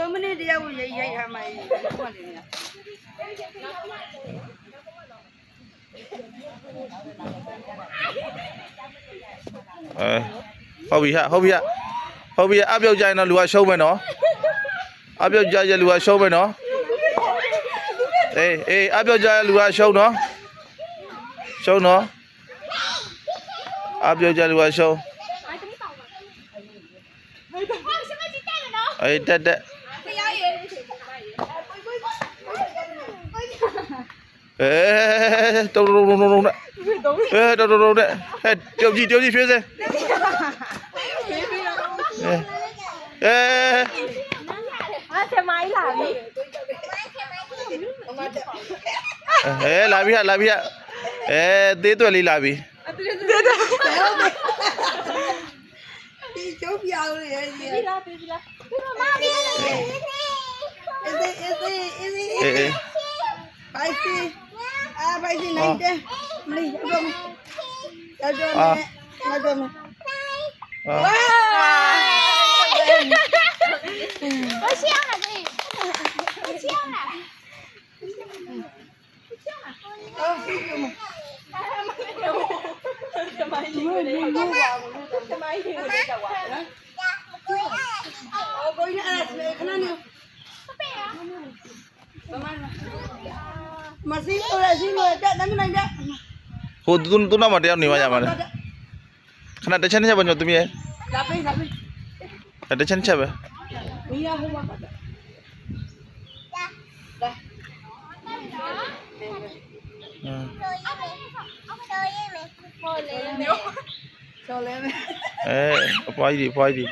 3 မိနစ်တယောက်ရိုက်ထားမှဟုတ်ပါတယ်ဗျာဟုတ်ပြီဟာဟုတ်ပြီဟာဟုတ်ပြီအပြုတ်ကြရင်တော့လူကရှုံးမယ်နော်အပြုတ်ကြရင်လူကရှုံးမယ်နော်အေးအပြုတ်ကြရင်လူကရှုံးနော်ရှုံးနော်အပြုတ်ကြလူကရှုံးအေးတက်တုံနဲ့တုံနဲ့တုံကြီးရွှေးစေဆမိုင်းလာပြီလာပြီသေးသွက်လေးလာပြီဒီကျုပ်ပြောင်းနေရဲ့ပြီလားမာမီအေးပိုက်စီနိုင်တယ်မလေးတော့ဝါ我笑了这我笑了ဟိုသူနောက်မှာတယောက်နေမှရမှာလေခဏတစ်ချက်တစ်ချက်ပဲညို့သမီးရဲ့တစ်ချက်တစ်ချက်ပဲမီးရဟိုမှာကျော်လဲမယ်အပွားကြီးတို့ပွားကြီး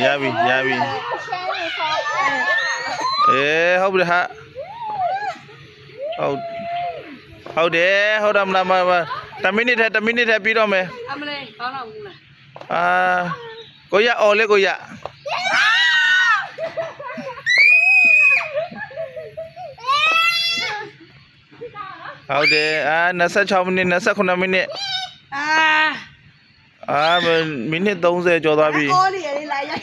ရပြီဟုတ်ပြီဟာဟုတ်တယ်ဟုတ်တယ်မလား10မိနစ်ထက်ပြီးတော့မယ်အမလေးကောင်းတော့ဘူးလားကိုရအော်လေကိုရဟုတ်တယ်26မိနစ်29မိနစ်မိနစ်30ကျော်သွားပြီအော်လေလာရိုက်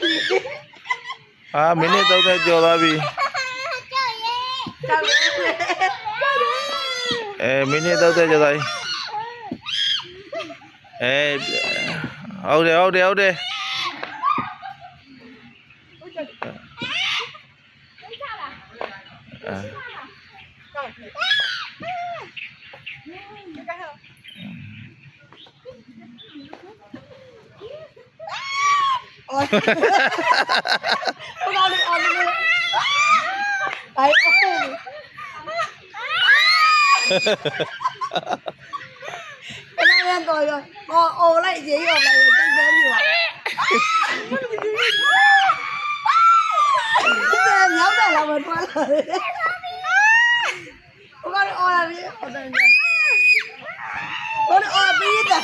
မိနစ်30ကျော်သွားပြီမိနစ်30ကျော်သွားပြီဟုတ်တယ်အော်အိုင်တော့ရောအော်လိုက်ရေးရောလိုက်တက်ကြပြီပါဒီမြောက်တယ်လာမတွားလာတယ်ဟိုကအော်လာပြီဟိုတယ်အော်ပြီးတာ